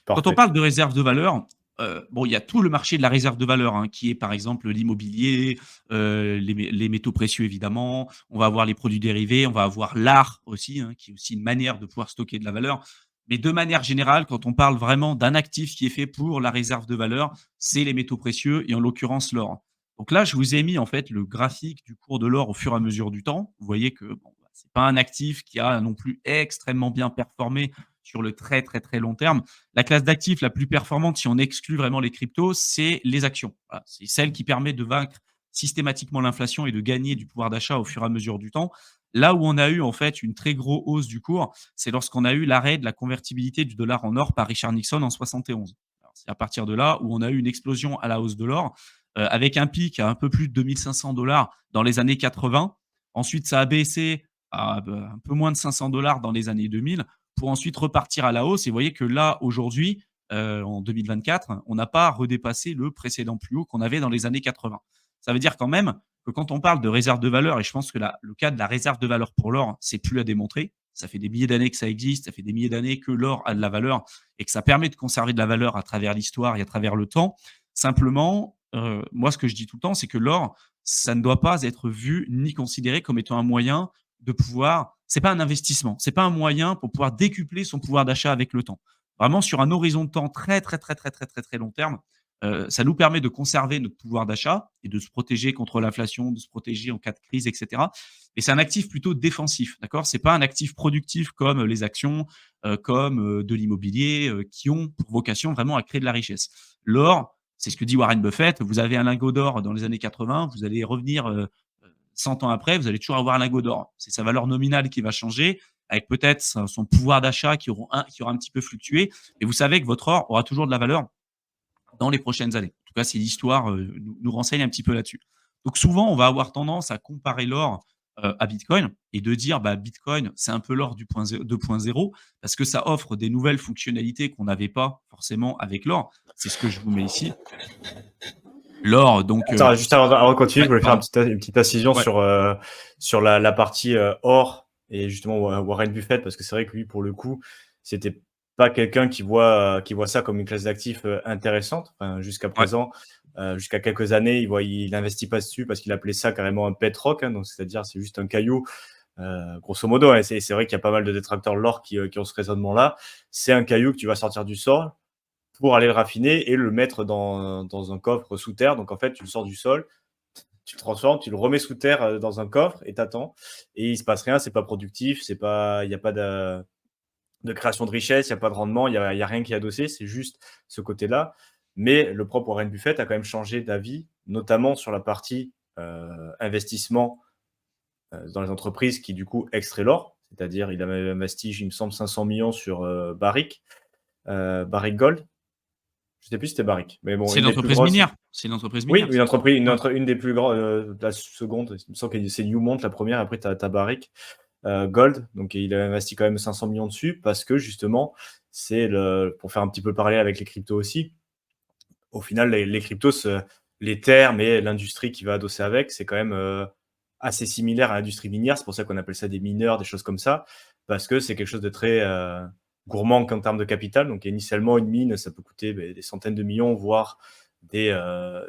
Quand on Parfait. parle de réserve de valeur, bon, il y a tout le marché de la réserve de valeur, hein, qui est par exemple l'immobilier, les métaux précieux évidemment. On va avoir les produits dérivés, on va avoir l'art aussi, hein, qui est aussi une manière de pouvoir stocker de la valeur. Mais de manière générale, quand on parle vraiment d'un actif qui est fait pour la réserve de valeur, c'est les métaux précieux et en l'occurrence l'or. Donc là, je vous ai mis en fait le graphique du cours de l'or au fur et à mesure du temps. Vous voyez que bon, bah, c'est pas un actif qui a non plus extrêmement bien performé sur le très, très, très long terme. La classe d'actifs la plus performante, si on exclut vraiment les cryptos, c'est les actions. Voilà, c'est celle qui permet de vaincre systématiquement l'inflation et de gagner du pouvoir d'achat au fur et à mesure du temps. Là où on a eu en fait une très grosse hausse du cours, c'est lorsqu'on a eu l'arrêt de la convertibilité du dollar en or par Richard Nixon en 71. C'est à partir de là où on a eu une explosion à la hausse de l'or, avec un pic à un peu plus de 2500 $ dans les années 80. Ensuite, ça a baissé à un peu moins de 500 $ dans les années 2000 pour ensuite repartir à la hausse. Et vous voyez que là, aujourd'hui, en 2024, on n'a pas redépassé le précédent plus haut qu'on avait dans les années 80. Ça veut dire quand même que quand on parle de réserve de valeur, et je pense que le cas de la réserve de valeur pour l'or, c'est plus à démontrer. Ça fait des milliers d'années que ça existe, ça fait des milliers d'années que l'or a de la valeur et que ça permet de conserver de la valeur à travers l'histoire et à travers le temps. Simplement, moi, ce que je dis tout le temps, c'est que l'or, ça ne doit pas être vu ni considéré comme étant un moyen de pouvoir. C'est pas un investissement, c'est pas un moyen pour pouvoir décupler son pouvoir d'achat avec le temps. Vraiment sur un horizon de temps très très très très très très très long terme, ça nous permet de conserver notre pouvoir d'achat et de se protéger contre l'inflation, de se protéger en cas de crise, etc. Et c'est un actif plutôt défensif, d'accord. C'est pas un actif productif comme les actions, comme de l'immobilier, qui ont pour vocation vraiment à créer de la richesse. L'or, c'est ce que dit Warren Buffett. Vous avez un lingot d'or dans les années 80, vous allez revenir 100 ans après, vous allez toujours avoir un lingot d'or. C'est sa valeur nominale qui va changer, avec peut-être son pouvoir d'achat qui aura un petit peu fluctué. Mais vous savez que votre or aura toujours de la valeur dans les prochaines années. En tout cas, si l'histoire nous renseigne un petit peu là-dessus. Donc souvent, on va avoir tendance à comparer l'or à Bitcoin et de dire bah, Bitcoin, c'est un peu l'or du 2.0 parce que ça offre des nouvelles fonctionnalités qu'on n'avait pas forcément avec l'or. C'est ce que je vous mets ici. L'or, donc, Attends, juste avant de continuer, je ouais, voulais faire pardon. une petite incision Ouais. sur la partie or et justement Warren Buffett, parce que c'est vrai que lui, pour le coup, c'était pas quelqu'un qui voit ça comme une classe d'actifs intéressante. Enfin, jusqu'à Ouais. présent, jusqu'à quelques années, il investit pas dessus parce qu'il appelait ça carrément un pet rock, hein, donc c'est-à-dire c'est juste un caillou, grosso modo. Hein, c'est vrai qu'il y a pas mal de détracteurs de l'or qui ont ce raisonnement-là. C'est un caillou que tu vas sortir du sol pour aller le raffiner et le mettre dans un coffre sous terre. Donc en fait, tu le sors du sol, tu le transformes, tu le remets sous terre dans un coffre et t'attends. Et il se passe rien, c'est pas productif, il n'y a pas de création de richesse, il n'y a pas de rendement, il y a rien qui est adossé, c'est juste ce côté-là. Mais le propre Warren Buffett a quand même changé d'avis, notamment sur la partie investissement dans les entreprises qui du coup extraient l'or, c'est-à-dire il avait investi, il me semble, 500 millions sur Barrick Gold. Je sais plus si c'était Barrick, mais bon, C'est une une des plus entreprise grosses. minière. C'est une entreprise Oui, minière, une c'est ça. entreprise, Ouais. une des plus grandes, la seconde, il me semble que c'est Newmont la première, après tu as Barrick Gold, donc il a investi quand même 500 millions dessus parce que justement, pour faire un petit peu parler avec les cryptos aussi, au final, les cryptos, les termes et l'industrie qui va adosser avec, c'est quand même assez similaire à l'industrie minière. C'est pour ça qu'on appelle ça des mineurs, des choses comme ça, parce que c'est quelque chose de très gourmand en termes de capital. Donc, initialement, une mine, ça peut coûter des centaines de millions, voire des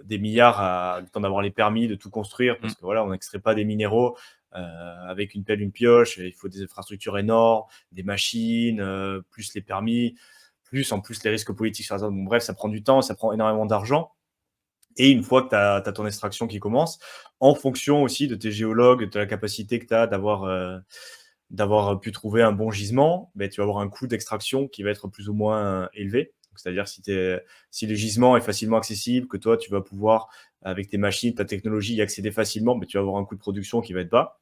milliards le temps d'avoir les permis, de tout construire, Mm. parce que voilà, on n'extrait pas des minéraux avec une pelle, une pioche. Il faut des infrastructures énormes, des machines, plus les permis, plus en plus les risques politiques sur la zone. Bon, bref, ça prend du temps, ça prend énormément d'argent. Et une fois que tu as ton extraction qui commence, en fonction aussi de tes géologues, de la capacité que tu as d'avoir pu trouver un bon gisement, ben, tu vas avoir un coût d'extraction qui va être plus ou moins élevé. C'est-à-dire si le gisement est facilement accessible, que toi, tu vas pouvoir, avec tes machines, ta technologie, y accéder facilement, ben, tu vas avoir un coût de production qui va être bas.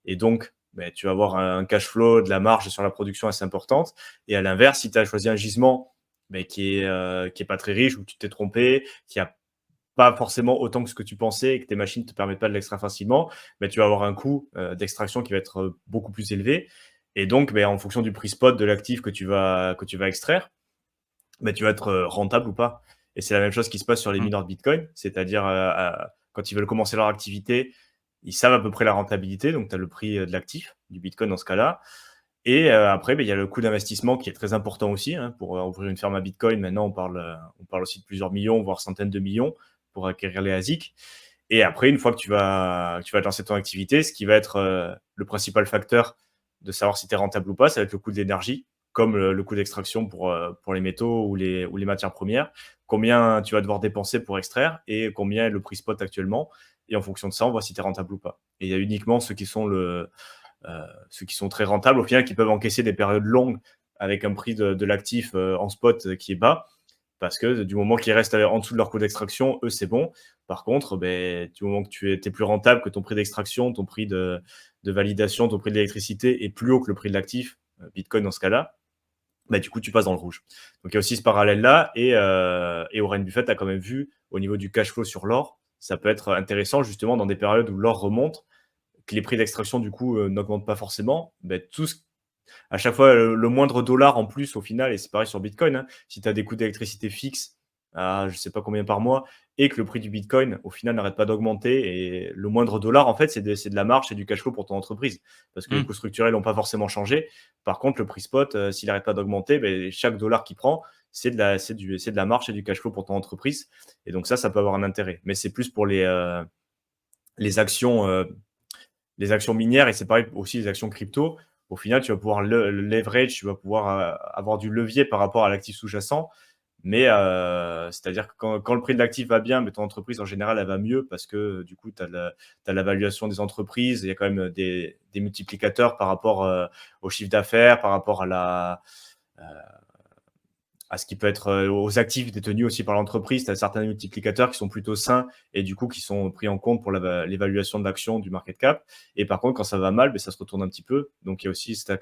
Et donc, ben, tu vas avoir un cash flow, de la marge sur la production assez importante. Et à l'inverse, si tu as choisi un gisement ben, qui est pas très riche, ou tu t'es trompé, qui a pas forcément autant que ce que tu pensais et que tes machines ne te permettent pas de l'extraire facilement, ben, tu vas avoir un coût d'extraction qui va être beaucoup plus élevé. Et donc, ben, en fonction du prix spot de l'actif que tu vas extraire, ben, tu vas être rentable ou pas. Et c'est la même chose qui se passe sur les Mm. mineurs de Bitcoin, c'est-à-dire quand ils veulent commencer leur activité, ils savent à peu près la rentabilité, donc tu as le prix de l'actif, du Bitcoin dans ce cas-là. Et après, il y a le coût d'investissement qui est très important aussi, hein, pour ouvrir une ferme à Bitcoin. Maintenant, on parle aussi de plusieurs millions, voire centaines de millions pour acquérir les ASIC. Et après, une fois que tu vas lancer ton activité, ce qui va être le principal facteur de savoir si tu es rentable ou pas, ça va être le coût de l'énergie, comme le coût d'extraction pour les métaux ou les matières premières. Combien tu vas devoir dépenser pour extraire et combien est le prix spot actuellement. Et en fonction de ça, on voit si tu es rentable ou pas. Et il y a uniquement ceux qui sont très rentables, au final, qui peuvent encaisser des périodes longues avec un prix de l'actif en spot qui est bas, parce que du moment qu'ils restent en dessous de leur coût d'extraction, eux, c'est bon. Par contre, du moment que tu es plus rentable, que ton prix d'extraction, ton prix de validation, ton prix de l'électricité est plus haut que le prix de l'actif, Bitcoin dans ce cas-là, du coup, tu passes dans le rouge. Donc, il y a aussi ce parallèle-là. Et Warren Buffett a quand même vu, au niveau du cash flow sur l'or, ça peut être intéressant justement dans des périodes où l'or remonte, que les prix d'extraction, du coup, n'augmentent pas forcément. À chaque fois, le moindre dollar en plus, au final, et c'est pareil sur Bitcoin, hein, si tu as des coûts d'électricité fixes à je ne sais pas combien par mois, et que le prix du Bitcoin, au final, n'arrête pas d'augmenter, et le moindre dollar, en fait, c'est de la marge et du cash flow pour ton entreprise, parce que les Mmh. coûts structurels n'ont pas forcément changé. Par contre, le prix spot, s'il n'arrête pas d'augmenter, chaque dollar qu'il prend, c'est de la marge et du cash flow pour ton entreprise. Et donc ça peut avoir un intérêt. Mais c'est plus pour les actions minières, et c'est pareil aussi les actions crypto. Au final, tu vas pouvoir le leverage, tu vas pouvoir avoir du levier par rapport à l'actif sous-jacent. Mais c'est-à-dire que quand le prix de l'actif va bien, mais ton entreprise en général, elle va mieux parce que du coup, tu as la valuation des entreprises. Il y a quand même des multiplicateurs par rapport au chiffre d'affaires, par rapport euh, à ce qui peut être aux actifs détenus aussi par l'entreprise. Tu as certains multiplicateurs qui sont plutôt sains et du coup qui sont pris en compte pour l'évaluation de l'action, du market cap. Et par contre, quand ça va mal, ça se retourne un petit peu. Donc il y a aussi ce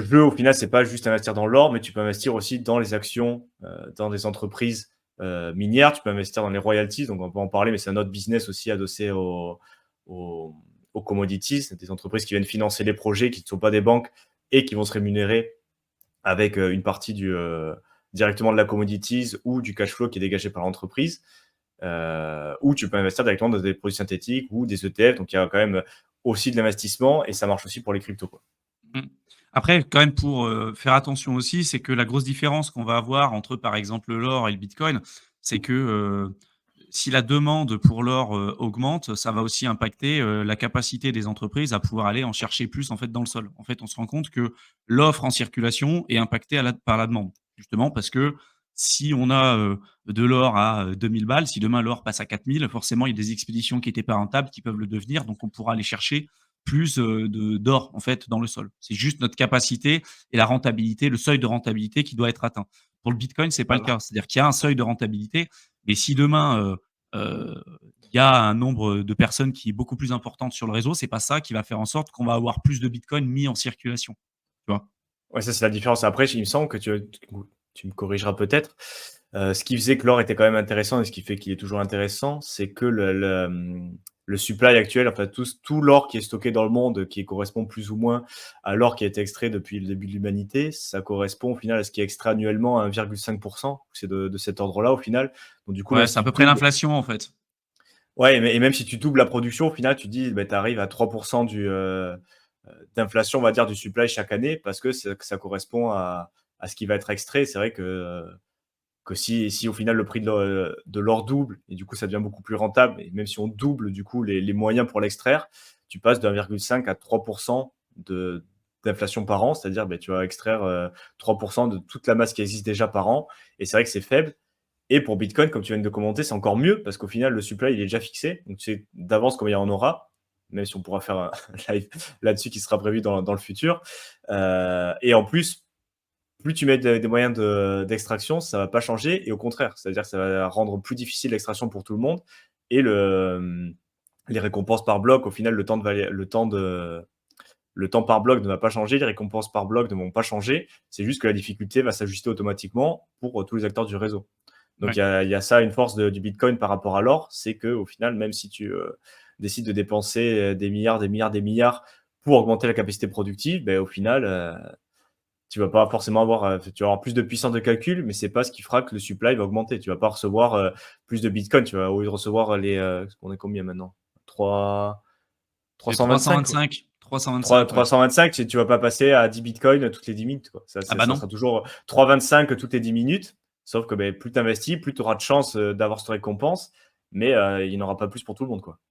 jeu. Au final, c'est pas juste investir dans l'or, mais tu peux investir aussi dans les actions, dans des entreprises minières. Tu peux investir dans les royalties, donc on peut en parler, mais c'est un autre business aussi adossé aux, aux commodities, des entreprises qui viennent financer les projets, qui ne sont pas des banques et qui vont se rémunérer avec une partie directement de la commodities ou du cash flow qui est dégagé par l'entreprise, ou tu peux investir directement dans des produits synthétiques ou des ETF. Donc, il y a quand même aussi de l'investissement et ça marche aussi pour les cryptos, quoi. Mmh. Après, quand même, pour, faire attention aussi, c'est que la grosse différence qu'on va avoir entre, par exemple, l'or et le bitcoin, c'est que, si la demande pour l'or, augmente, ça va aussi impacter, la capacité des entreprises à pouvoir aller en chercher plus, en fait, dans le sol. En fait, on se rend compte que l'offre en circulation est impactée par la demande. Justement parce que si on a, de l'or à, 2 000 balles, si demain l'or passe à 4 000, forcément, il y a des expéditions qui étaient pas rentables qui peuvent le devenir, donc on pourra aller chercher plus, d'or, en fait, dans le sol. C'est juste notre capacité et la rentabilité, le seuil de rentabilité qui doit être atteint. Pour le bitcoin, c'est pas le Voilà. cas. C'est-à-dire qu'il y a un seuil de rentabilité, mais si demain, il y a un nombre de personnes qui est beaucoup plus importante sur le réseau, c'est pas ça qui va faire en sorte qu'on va avoir plus de bitcoin mis en circulation, tu vois? Ouais, ça, c'est la différence. Après, il me semble que tu me corrigeras peut-être. Ce qui faisait que l'or était quand même intéressant et ce qui fait qu'il est toujours intéressant, c'est que le supply actuel, enfin tout l'or qui est stocké dans le monde, qui correspond plus ou moins à l'or qui a été extrait depuis le début de l'humanité, ça correspond au final à ce qui est extrait annuellement à 1,5%. C'est de cet ordre-là au final. Donc du coup, même Ouais, si c'est à tu peu près doubles, l'inflation, en fait. ouais, et même si tu doubles la production, au final, tu dis, tu arrives à 3% d'inflation, on va dire, du supply chaque année, parce que ça correspond à ce qui va être extrait. C'est vrai que si au final le prix de l'or double, et du coup ça devient beaucoup plus rentable, et même si on double du coup les moyens pour l'extraire, tu passes de 1,5 à 3% d'inflation par an, c'est-à-dire tu vas extraire 3% de toute la masse qui existe déjà par an, et c'est vrai que c'est faible. Et pour Bitcoin, comme tu viens de commenter, c'est encore mieux parce qu'au final, le supply, il est déjà fixé. Donc, tu sais d'avance combien il y en aura, même si on pourra faire un live là-dessus qui sera prévu dans le futur. Et en plus, plus tu mets des moyens d'extraction, ça va pas changer. Et au contraire, c'est-à-dire que ça va rendre plus difficile l'extraction pour tout le monde. Et les récompenses par bloc, au final, le temps par bloc ne va pas changer, les récompenses par bloc ne vont pas changer. C'est juste que la difficulté va s'ajuster automatiquement pour tous les acteurs du réseau. Donc Ouais. il y a ça, une force du Bitcoin par rapport à l'or, c'est qu'au final, même si tu décides de dépenser des milliards, des milliards, des milliards pour augmenter la capacité productive, au final, tu vas pas forcément avoir, tu vas avoir plus de puissance de calcul, mais c'est pas ce qui fera que le supply va augmenter. Tu vas pas recevoir plus de Bitcoin, tu vas au lieu de recevoir on est combien maintenant? 3, C'est 325, 325 325, ouais. 325, tu vas pas passer à 10 bitcoins toutes les 10 minutes, quoi. Ah bah Ça non. sera toujours 3,25 toutes les 10 minutes. Sauf que plus tu investis, plus tu auras de chance d'avoir cette récompense. Mais il n'y en aura pas plus pour tout le monde, quoi.